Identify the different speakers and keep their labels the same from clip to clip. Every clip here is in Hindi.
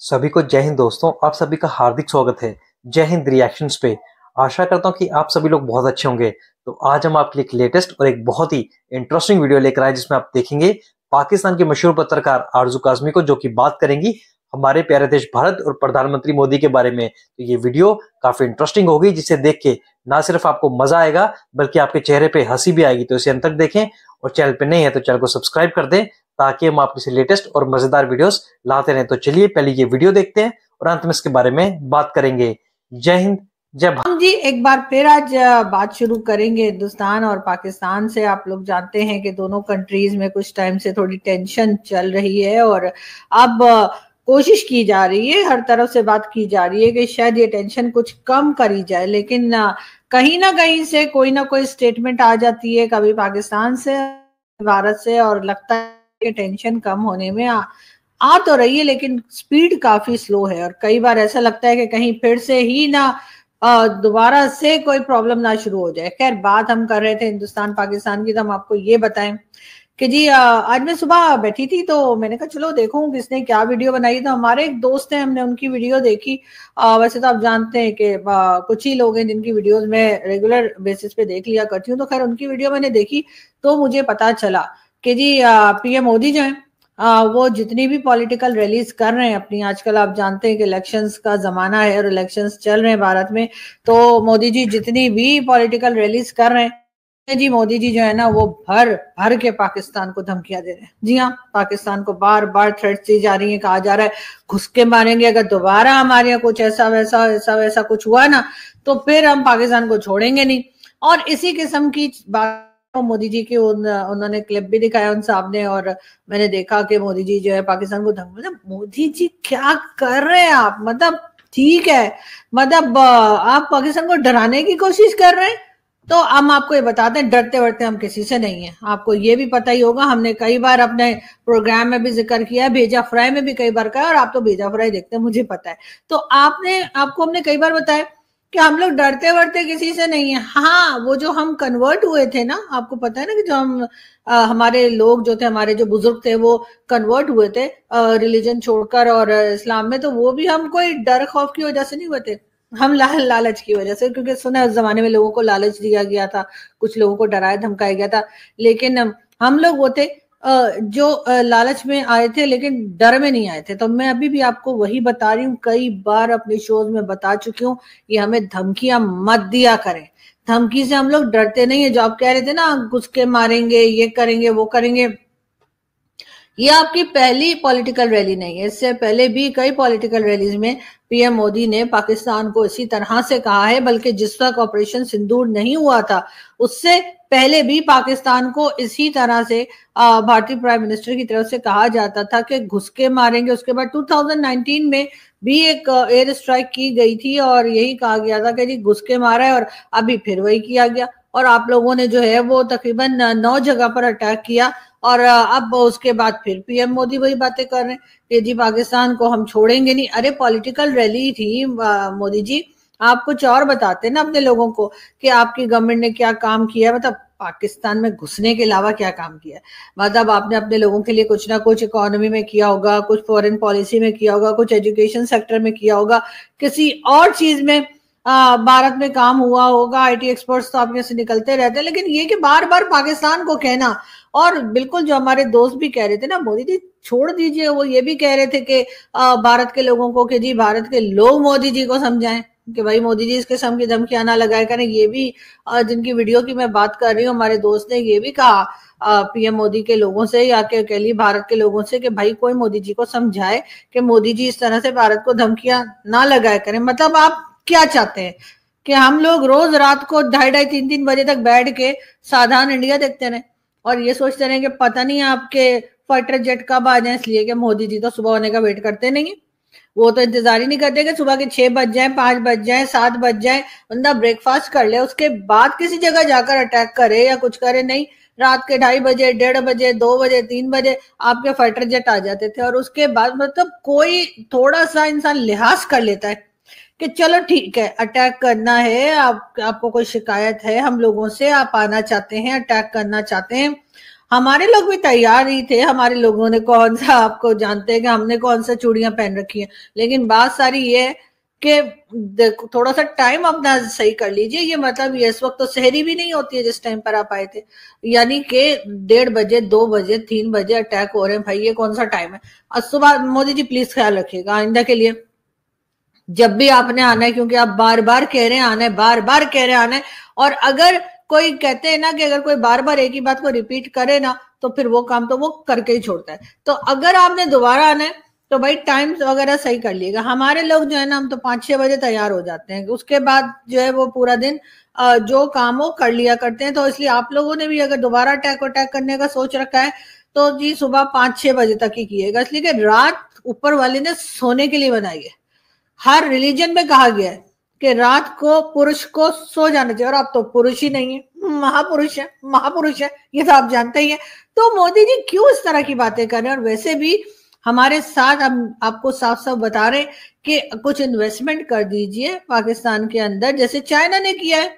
Speaker 1: सभी को जय हिंद दोस्तों। आप सभी का हार्दिक स्वागत है जय हिंद रिएक्शंस पे। आशा करता हूँ कि आप सभी लोग बहुत अच्छे होंगे। तो आज हम आपके लिए एक लेटेस्ट और एक बहुत ही इंटरेस्टिंग वीडियो लेकर आए जिसमें आप देखेंगे पाकिस्तान के मशहूर पत्रकार आरजू काज़मी को, जो कि बात करेंगी हमारे प्यारे देश भारत और प्रधानमंत्री मोदी के बारे में। तो ये वीडियो काफी इंटरेस्टिंग होगी, जिसे देख के ना सिर्फ आपको मजा आएगा बल्कि आपके चेहरे पे हंसी भी आएगी। तो इसे अंत तक देखें और चैनल पे नए हैं तो चैनल को सब्सक्राइब कर दें ताकि हम आपके लेटेस्ट और मजेदार वीडियोस लाते रहें। तो चलिए पहले ये वीडियो देखते हैं और अंत में इसके बारे में बात करेंगे। जय हिंद जय भारत।
Speaker 2: हम जी एक बार फिर आज बात शुरू करेंगे हिंदुस्तान और पाकिस्तान से। आप लोग जानते हैं कि दोनों कंट्रीज में कुछ टाइम से थोड़ी टेंशन चल रही है और अब कोशिश की जा रही है, हर तरफ से बात की जा रही है कि शायद ये टेंशन कुछ कम करी जाए, लेकिन कहीं ना कहीं से कोई ना कोई स्टेटमेंट आ जाती है, कभी पाकिस्तान से, भारत से, और लगता है कि टेंशन कम होने में आ तो रही है, लेकिन स्पीड काफी स्लो है। और कई बार ऐसा लगता है कि कहीं फिर से ही ना दोबारा से कोई प्रॉब्लम ना शुरू हो जाए। खैर, बात हम कर रहे थे हिंदुस्तान पाकिस्तान की, तो हम आपको ये बताएं कि जी आज मैं सुबह बैठी थी तो मैंने कहा चलो देखूं किसने क्या वीडियो बनाई। तो हमारे एक दोस्त हैं, हमने उनकी वीडियो देखी। वैसे तो आप जानते हैं कि कुछ ही लोग हैं जिनकी वीडियोस मैं रेगुलर बेसिस पे देख लिया करती हूँ। तो खैर उनकी वीडियो मैंने देखी तो मुझे पता चला कि जी पीएम मोदी जो है वो जितनी भी पॉलिटिकल रैलीज कर रहे हैं अपनी, आजकल आप जानते हैं कि इलेक्शंस का जमाना है और इलेक्शंस चल रहे हैं भारत में, तो मोदी जी जितनी भी पॉलिटिकल रैलीज कर रहे हैं जी, मोदी जी जो है ना वो भर भर के पाकिस्तान को धमकियां दे रहे हैं। जी हाँ, पाकिस्तान को बार बार थ्रेट्स दी जा रही है, कहा जा रहा है घुस के मारेंगे, अगर दोबारा हमारे यहाँ कुछ ऐसा वैसा कुछ हुआ ना तो फिर हम पाकिस्तान को छोड़ेंगे नहीं। और इसी किस्म की बात मोदी जी की उन्होंने क्लिप भी दिखाया उन साहब ने, और मैंने देखा कि मोदी जी जो है पाकिस्तान को मतलब मोदी जी क्या कर रहे हैं आप? मतलब ठीक है, मतलब आप पाकिस्तान को डराने की कोशिश कर रहे हैं। तो हम आपको ये बताते हैं, डरते वरते हम किसी से नहीं है। आपको ये भी पता ही होगा, हमने कई बार अपने प्रोग्राम में भी जिक्र किया है, भेजा फ्राई में भी कई बार कहा, और आप तो भेजा फ्राई देखते हैं, मुझे पता है। तो आपको हमने कई बार बताया कि हम लोग डरते वरते किसी से नहीं है। हाँ, वो जो हम कन्वर्ट हुए थे ना, आपको पता है ना कि जो हम हमारे लोग जो थे, हमारे जो बुजुर्ग थे, वो कन्वर्ट हुए थे रिलीजन छोड़कर और इस्लाम में, तो वो भी हम कोई डर खौफ की वजह से नहीं हुए थे, हम लालच की वजह से। क्योंकि सुना उस जमाने में लोगों को लालच दिया गया था, कुछ लोगों को डराया धमकाया गया था, लेकिन हम लोग वो थे जो लालच में आए थे लेकिन डर में नहीं आए थे। तो मैं अभी भी आपको वही बता रही हूँ, कई बार अपने शोज में बता चुकी हूँ, ये हमें धमकियां मत दिया करें। धमकी से हम लोग डरते नहीं है। जो आप कह रहे थे ना घुस के मारेंगे, ये करेंगे वो करेंगे, ये आपकी पहली पॉलिटिकल रैली नहीं है। इससे पहले भी कई पॉलिटिकल रैलीज में पीएम मोदी ने पाकिस्तान को इसी तरह से कहा है, बल्कि जिस वक्त ऑपरेशन सिंदूर नहीं हुआ था उससे पहले भी पाकिस्तान को इसी तरह से भारतीय प्राइम मिनिस्टर की तरफ से कहा जाता था कि घुस के मारेंगे। उसके बाद 2019 में भी एक एयर स्ट्राइक की गई थी और यही कहा गया था कि जी घुस के मारा है, और अभी फिर वही किया गया। और आप लोगों ने जो है वो तकरीबन 9 जगह पर अटैक किया, और अब उसके बाद फिर पीएम मोदी वही बातें कर रहे हैं कि जी पाकिस्तान को हम छोड़ेंगे नहीं। अरे पॉलिटिकल रैली थी मोदी जी, आप कुछ और बताते ना अपने लोगों को कि आपकी गवर्नमेंट ने क्या काम किया, मतलब पाकिस्तान में घुसने के अलावा क्या काम किया। मतलब आपने अपने लोगों के लिए कुछ ना कुछ इकोनॉमी में किया होगा, कुछ फॉरेन पॉलिसी में किया होगा, कुछ एजुकेशन सेक्टर में किया होगा, किसी और चीज में भारत में काम हुआ होगा। आईटी एक्सपर्ट्स तो आपके से निकलते रहते हैं, लेकिन ये कि बार बार पाकिस्तान को कहना, और बिल्कुल जो हमारे दोस्त भी कह रहे थे ना मोदी जी छोड़ दीजिए, वो ये भी कह रहे थे कि भारत के लोगों को कि जी भारत के लोग मोदी जी को समझाएं कि भाई मोदी जी इस किस्म की धमकियां ना लगाए करें। ये भी जिनकी वीडियो की मैं बात कर रही हूँ, हमारे दोस्त ने ये भी कहा पीएम मोदी के लोगों से, या कह ली भारत के लोगों से, कि भाई कोई मोदी जी को समझाए कि मोदी जी इस तरह से भारत को धमकियां ना लगाए करें। मतलब आप क्या चाहते हैं कि हम लोग रोज रात को 2:30-3 बजे तक बैठ के साधारण इंडिया देखते रहे और ये सोचते रहे कि पता नहीं आपके फाइटर जेट कब आ जाए, इसलिए कि मोदी जी तो सुबह होने का वेट करते नहीं है। वो तो इंतजार ही नहीं करते कि सुबह के 6 बज जाए, 5 बज जाए, 7 बज जाए, बंदा ब्रेकफास्ट कर ले उसके बाद किसी जगह जाकर अटैक करे या कुछ करे। नहीं, रात के 2:30 बजे, 1:30 बजे, 2 बजे, 3 बजे आपके फाइटर जेट आ जाते थे। और उसके बाद मतलब कोई थोड़ा सा इंसान लिहाज कर लेता है कि चलो ठीक है, अटैक करना है, आपको कोई शिकायत है हम लोगों से, आप आना चाहते हैं, अटैक करना चाहते हैं, हमारे लोग भी तैयार ही थे, हमारे लोगों ने कौन सा, आपको जानते हैं कि हमने कौन सा चूड़ियां पहन रखी हैं, लेकिन बात सारी ये है कि देखो थोड़ा सा टाइम अपना सही कर लीजिए। ये मतलब ये इस वक्त तो सहरी भी नहीं होती है जिस टाइम पर आप आए थे, यानी कि 1:30 बजे 2 बजे 3 बजे अटैक हो रहे हैं भाई, ये कौन सा टाइम है। और सुबह मोदी जी प्लीज ख्याल रखिएगा आइंदा के लिए, जब भी आपने आना है, क्योंकि आप बार बार कह रहे हैं आना है, बार बार कह रहे हैं आना है, और अगर कोई कहते हैं ना कि अगर कोई बार बार एक ही बात को रिपीट करे ना तो फिर वो काम तो वो करके ही छोड़ता है। तो अगर आपने दोबारा आना है तो भाई टाइम वगैरह सही कर लिएगा। हमारे लोग जो है ना, हम तो 5-6 बजे तैयार हो जाते हैं, उसके बाद जो है वो पूरा दिन जो काम हो कर लिया करते हैं। तो इसलिए आप लोगों ने भी अगर दोबारा अटैक करने का सोच रखा है तो जी सुबह 5-6 बजे तक ही किएगा, इसलिए कि रात ऊपर वाले ने सोने के लिए बनाई है। हर रिलीजन में कहा गया है कि रात को पुरुष को सो जाना चाहिए, और आप तो पुरुष ही नहीं है, महापुरुष है, महापुरुष है, ये तो आप जानते ही हैं। तो मोदी जी क्यों इस तरह की बातें कर रहे हैं। और वैसे भी हमारे साथ हम आपको साफ साफ बता रहे हैं कि कुछ इन्वेस्टमेंट कर दीजिए पाकिस्तान के अंदर, जैसे चाइना ने किया है,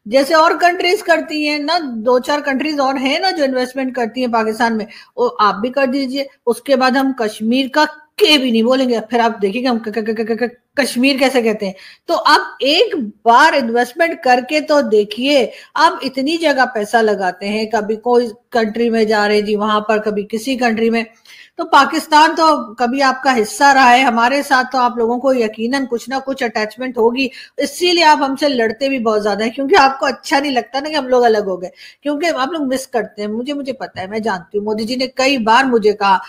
Speaker 2: जैसे और कंट्रीज करती हैं ना, 2-4 कंट्रीज और हैं ना जो इन्वेस्टमेंट करती हैं पाकिस्तान में, वो आप भी कर दीजिए। उसके बाद हम कश्मीर का के भी नहीं बोलेंगे, फिर आप देखिएगा हम कश्मीर कैसे कहते हैं। तो आप एक बार इन्वेस्टमेंट करके तो देखिए, आप इतनी जगह पैसा लगाते हैं, कभी कोई कंट्री में जा रहे हैं जी वहां पर, कभी किसी कंट्री में, तो पाकिस्तान तो कभी आपका हिस्सा रहा है, हमारे साथ तो आप लोगों को यकीनन कुछ ना कुछ अटैचमेंट होगी, इसीलिए आप हमसे लड़ते भी बहुत ज्यादा है, क्योंकि आपको अच्छा नहीं लगता ना कि हम लोग अलग हो गए, क्योंकि आप लोग मिस करते हैं। मुझे पता है, मैं जानती हूँ, मोदी जी ने कई बार मुझे कहा,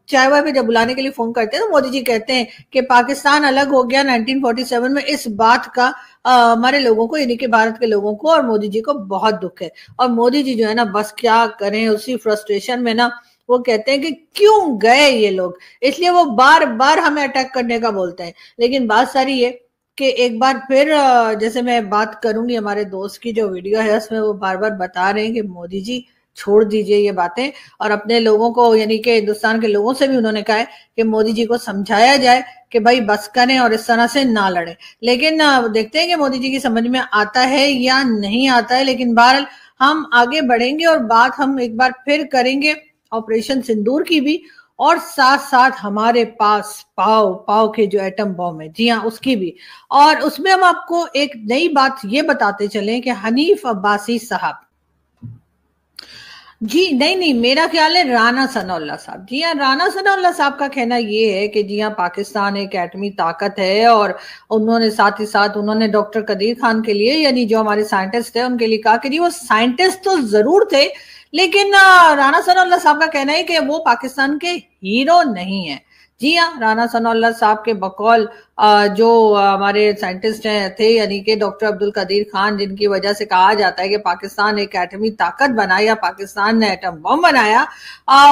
Speaker 2: चाय वाय पे जब बुलाने के लिए फोन करते हैं तो मोदी जी कहते हैं कि पाकिस्तान अलग हो गया 1947 में, इस बात का हमारे लोगों को, यानी कि भारत के लोगों को और मोदी जी को बहुत दुख है। और मोदी जी जो है ना, बस क्या करें, उसी फ्रस्ट्रेशन में ना वो कहते हैं कि क्यों गए ये लोग, इसलिए वो बार बार हमें अटैक करने का बोलते हैं। लेकिन बात सारी है कि एक बार फिर जैसे मैं बात करूंगी, हमारे दोस्त की जो वीडियो है उसमें वो बार बार बता रहे हैं कि मोदी जी छोड़ दीजिए ये बातें, और अपने लोगों को, यानी कि हिंदुस्तान के लोगों से भी उन्होंने कहा है कि मोदी जी को समझाया जाए कि भाई बस करें और इस तरह से ना लड़े। लेकिन देखते हैं कि मोदी जी की समझ में आता है या नहीं आता है। लेकिन बहरहाल हम आगे बढ़ेंगे और बात हम एक बार फिर करेंगे ऑपरेशन सिंदूर की भी, और साथ साथ हमारे पास पाव के जो एटम बॉम्ब है, जी हाँ, उसकी भी। और उसमें हम आपको एक नई बात ये बताते चले कि हनीफ अब्बासी साहब, जी नहीं, मेरा ख्याल है राना सनाउल्लाह साहब, जी हाँ, राना सनाउल्लाह साहब का कहना ये है कि जी हाँ, पाकिस्तान एक एटमी ताकत है, और उन्होंने साथ ही साथ उन्होंने डॉक्टर कदीर खान के लिए, यानी जो हमारे साइंटिस्ट थे उनके लिए कहा कि जी वो साइंटिस्ट तो जरूर थे, लेकिन राना सनाउल्लाह साहब का कहना है कि वो पाकिस्तान के हीरो नहीं है। जी हाँ, राना सनाउल्लाह साहब के बकौल जो हमारे साइंटिस्ट थे, यानी कि डॉक्टर अब्दुल कदीर खान, जिनकी वजह से कहा जाता है कि पाकिस्तान एक एटमी ताकत बना या पाकिस्तान ने एटम बम बनाया,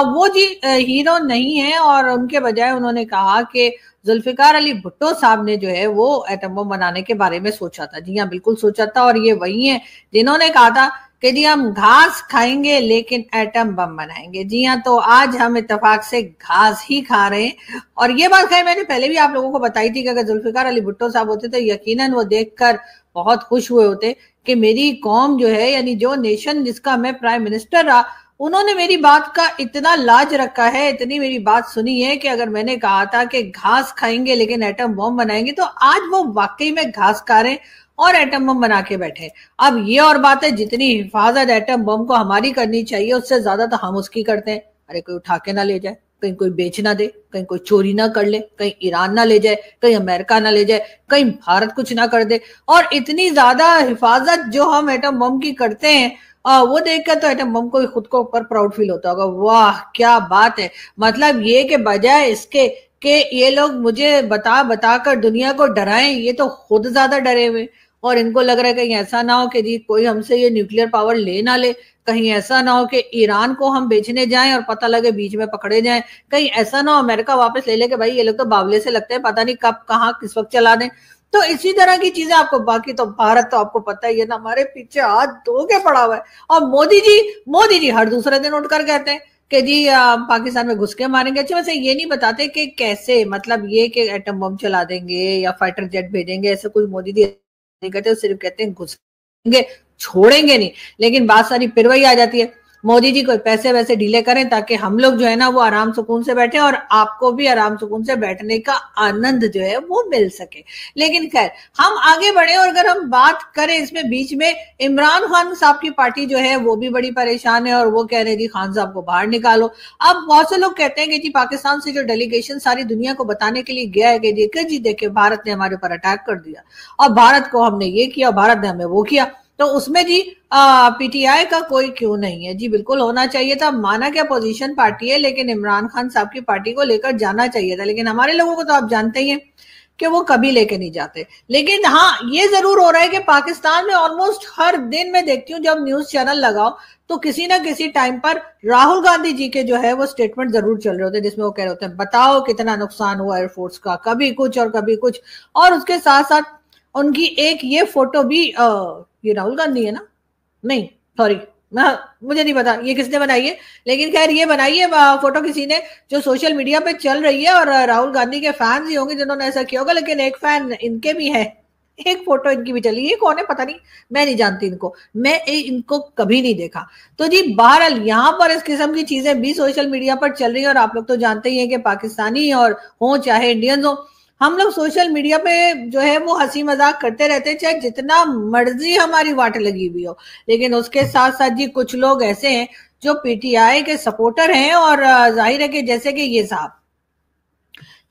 Speaker 2: वो जी हीरो नहीं है। और उनके बजाय उन्होंने कहा कि जुल्फिकार अली भुट्टो साहब ने जो है वो एटम बम बनाने के बारे में सोचा था। जी हाँ, बिल्कुल सोचा था, और ये वही है जिन्होंने कहा था कि जी हम घास खाएंगे लेकिन एटम बम बनाएंगे। जी हाँ, तो आज हम इत्तेफाक से घास ही खा रहे हैं। और ये बात खैर मैंने पहले भी आप लोगों को बताई थी कि अगर जुल्फिकार अली भुट्टो साहब होते तो यकीनन वो देखकर बहुत खुश हुए होते कि मेरी कौम जो है, यानी जो नेशन जिसका मैं प्राइम मिनिस्टर रहा, उन्होंने मेरी बात का इतना लाज रखा है, इतनी मेरी बात सुनी है कि अगर मैंने कहा था कि घास खाएंगे लेकिन एटम बम बनाएंगे, तो आज वो वाकई में घास खा रहे हैं और एटम बम बना के बैठे। अब ये और बात है, जितनी हिफाजत एटम बम को हमारी करनी चाहिए उससे ज्यादा तो हम उसकी करते हैं। अरे कोई उठा के ना ले जाए, कहीं कोई बेच ना दे, कहीं कोई चोरी ना कर ले, कहीं ईरान ना ले जाए, कहीं अमेरिका ना ले जाए, कहीं भारत कुछ ना कर दे। और इतनी ज्यादा हिफाजत जो हम एटम बम की करते हैं, वो देखकर तो एटम बम को खुद को ऊपर प्राउड फील होता होगा, वाह क्या बात है। मतलब ये कि बजाय इसके कि ये लोग मुझे बता बता कर दुनिया को डराएं, ये तो खुद ज्यादा डरे हुए, और इनको लग रहा है कहीं ऐसा ना हो कि जी कोई हमसे ये न्यूक्लियर पावर ले ना ले, कहीं ऐसा ना हो कि ईरान को हम बेचने जाएं और पता लगे बीच में पकड़े जाएं, कहीं ऐसा ना हो अमेरिका वापस ले ले कि भाई ये लोग तो बावले से लगते हैं, पता नहीं कब कहाँ किस वक्त चला दें। तो इसी तरह की चीजें आपको, बाकी तो भारत तो आपको पता ही है ना, हमारे पीछे हाथ धो के पड़ा हुआ है। और मोदी जी हर दूसरे दिन उठकर कहते हैं कि जी पाकिस्तान में घुस के मारेंगे। अच्छा, वैसे ये नहीं बताते कि कैसे, मतलब ये कि एटम बम चला देंगे या फाइटर जेट भेजेंगे, ऐसा कुछ मोदी जी नहीं कहते, सिर्फ कहते हैं घुसेंगे, छोड़ेंगे नहीं। लेकिन बात सारी फिर वही आ जाती है, मोदी जी कोई पैसे वैसे ढीले करें ताकि हम लोग जो है ना वो आराम सुकून से बैठे और आपको भी आराम सुकून से बैठने का आनंद जो है वो मिल सके। लेकिन खैर हम आगे बढ़े और अगर हम बात करें इसमें बीच में इमरान खान साहब की पार्टी जो है वो भी बड़ी परेशान है और वो कह रहे जी खान साहब को बाहर निकालो। अब बहुत से लोग कहते हैं कि जी पाकिस्तान से जो डेलीगेशन सारी दुनिया को बताने के लिए गया है कि जी देखिए भारत ने हमारे ऊपर अटैक कर दिया और भारत को हमने ये किया, भारत ने हमें वो किया, तो उसमें जी पीटीआई का कोई क्यों नहीं है? जी बिल्कुल होना चाहिए था। माना क्या पोजीशन पार्टी है, लेकिन इमरान खान साहब की पार्टी को लेकर जाना चाहिए था। लेकिन हमारे लोगों को तो आप जानते ही हैं कि वो कभी लेके नहीं जाते। लेकिन हाँ ये जरूर हो रहा है कि पाकिस्तान में ऑलमोस्ट हर दिन मैं देखती हूँ जब न्यूज चैनल लगाओ तो किसी ना किसी टाइम पर राहुल गांधी जी के जो है वो स्टेटमेंट जरूर चल रहे होते हैं जिसमें वो कह रहे होते हैं बताओ कितना नुकसान हुआ एयरफोर्स का, कभी कुछ और कभी कुछ। और उसके साथ साथ उनकी एक ये फोटो भी ये राहुल गांधी है ना, नहीं सॉरी मुझे नहीं पता ये किसने बनाई है, लेकिन खैर ये बनाई है फोटो किसी ने जो सोशल मीडिया पे चल रही है और राहुल गांधी के फैंस ही होंगे जिन्होंने ऐसा किया होगा। लेकिन एक फैन इनके भी है, एक फोटो इनकी भी चली है, कौन है पता नहीं, मैं नहीं जानती इनको, मैं इनको कभी नहीं देखा। तो जी बहरहाल यहाँ पर इस किस्म की चीजें भी सोशल मीडिया पर चल रही है और आप लोग तो जानते ही हैं कि पाकिस्तानी और हो चाहे इंडियंस हो, हम लोग सोशल मीडिया पे जो है वो हंसी मजाक करते रहते हैं चाहे जितना मर्जी हमारी वाट लगी हुई हो। लेकिन उसके साथ साथ जी कुछ लोग ऐसे हैं जो पीटीआई के सपोर्टर हैं और जाहिर है कि जैसे कि ये साहब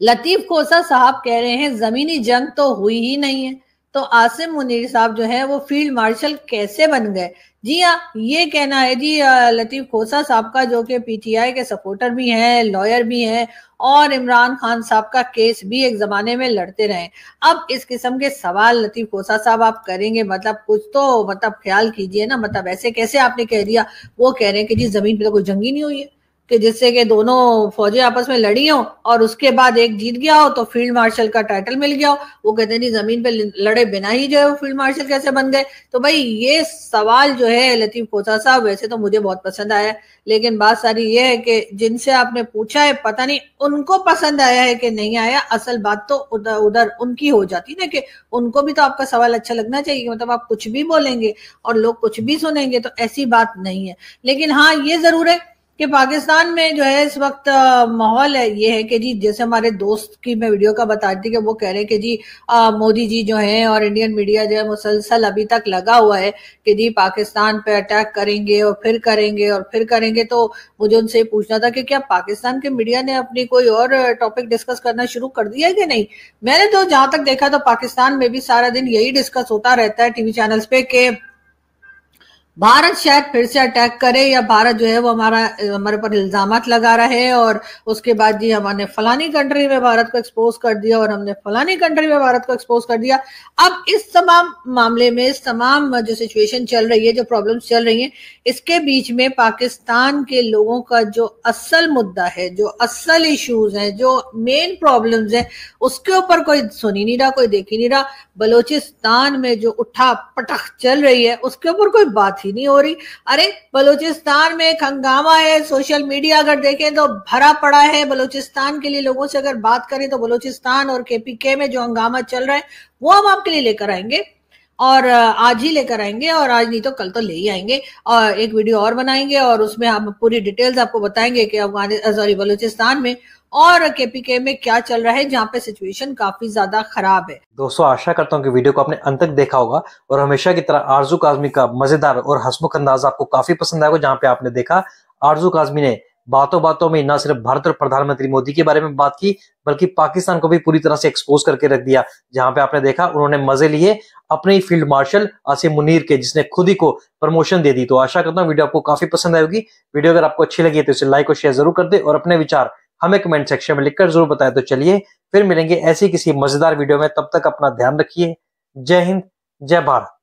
Speaker 2: लतीफ खोसा साहब कह रहे हैं जमीनी जंग तो हुई ही नहीं है, तो आसिम मुनीर साहब जो है वो फील्ड मार्शल कैसे बन गए? जी हाँ ये कहना है जी लतीफ खोसा साहब का जो कि पीटीआई के सपोर्टर भी हैं, लॉयर भी हैं और इमरान खान साहब का केस भी एक जमाने में लड़ते रहे। अब इस किस्म के सवाल लतीफ खोसा साहब आप करेंगे मतलब कुछ तो मतलब ख्याल कीजिए ना, मतलब ऐसे कैसे आपने कह दिया? वो कह रहे हैं कि जी जमीन पे तो कोई जंग ही नहीं हुई है कि जिससे कि दोनों फौजें आपस में लड़ी हो और उसके बाद एक जीत गया हो तो फील्ड मार्शल का टाइटल मिल गया हो। वो कहते हैं नहीं जमीन पे लड़े बिना ही जो है वो फील्ड मार्शल कैसे बन गए? तो भाई ये सवाल जो है लतीफ खोसा साहब वैसे तो मुझे बहुत पसंद आया, लेकिन बात सारी ये है कि जिनसे आपने पूछा है पता नहीं उनको पसंद आया है कि नहीं आया। असल बात तो उधर उनकी हो जाती ना कि उनको भी तो आपका सवाल अच्छा लगना चाहिए, मतलब आप कुछ भी बोलेंगे और लोग कुछ भी सुनेंगे, तो ऐसी बात नहीं है। लेकिन हाँ ये जरूर है कि पाकिस्तान में जो है इस वक्त माहौल है ये है कि जी जैसे हमारे दोस्त की मैं वीडियो का बता रही थी कि वो कह रहे हैं कि जी मोदी जी जो है और इंडियन मीडिया जो है मुसलसल अभी तक लगा हुआ है कि जी पाकिस्तान पे अटैक करेंगे और फिर करेंगे और फिर करेंगे। तो मुझे उनसे पूछना था कि क्या पाकिस्तान के मीडिया ने अपनी कोई और टॉपिक डिस्कस करना शुरू कर दिया है कि नहीं? मैंने तो जहां तक देखा तो पाकिस्तान में भी सारा दिन यही डिस्कस होता रहता है टीवी चैनल्स पे कि भारत शायद फिर से अटैक करे या भारत जो है वो हमारे पर इल्जामात लगा रहा है और उसके बाद जी हमने फलानी कंट्री में भारत को एक्सपोज कर दिया और हमने फलानी कंट्री में भारत को एक्सपोज कर दिया। अब इस तमाम मामले में इस तमाम जो सिचुएशन चल रही है, जो प्रॉब्लम्स चल रही हैं, इसके बीच में पाकिस्तान के लोगों का जो असल मुद्दा है, जो असल इश्यूज हैं, जो मेन प्रॉब्लम्स हैं, उसके ऊपर कोई सुन ही नहीं रहा, कोई देख ही नहीं रहा। बलूचिस्तान में जो उठा पटक चल रही है उसके ऊपर कोई बात ही नहीं हो रही। अरे बलूचिस्तान में एक हंगामा है, सोशल मीडिया अगर देखें तो भरा पड़ा है। बलूचिस्तान के लिए लोगों से अगर बात करें तो बलूचिस्तान और केपीके में जो हंगामा चल रहा है वो हम आपके लिए लेकर आएंगे और आज ही लेकर आएंगे और आज नहीं तो कल तो ले ही आएंगे और एक वीडियो और बनाएंगे और उसमें हम पूरी डिटेल्स आपको बताएंगे कि बलूचिस्तान में और केपीके में क्या चल रहा है जहाँ पे सिचुएशन काफी ज्यादा खराब है।
Speaker 1: दोस्तों आशा करता हूँ कि वीडियो को आपने अंत तक देखा होगा और हमेशा की तरह आरजू काजमी का मजेदार और हंसमुख अंदाज आपको काफी पसंद आएगा। जहाँ पे आपने देखा आरजू काजमी ने बातों बातों में न सिर्फ भारत और प्रधानमंत्री मोदी के बारे में बात की बल्कि पाकिस्तान को भी पूरी तरह से एक्सपोज करके रख दिया। जहां पे आपने देखा उन्होंने मजे लिए अपने ही फील्ड मार्शल आसिम मुनीर के, जिसने खुद ही को प्रमोशन दे दी। तो आशा करता हूँ वीडियो आपको काफी पसंद आएगी। वीडियो अगर आपको अच्छी लगी तो इसे लाइक और शेयर जरूर कर दे और अपने विचार हमें कमेंट सेक्शन में लिखकर जरूर बताएं। तो चलिए फिर मिलेंगे ऐसी किसी मजेदार वीडियो में, तब तक अपना ध्यान रखिए। जय हिंद, जय भारत।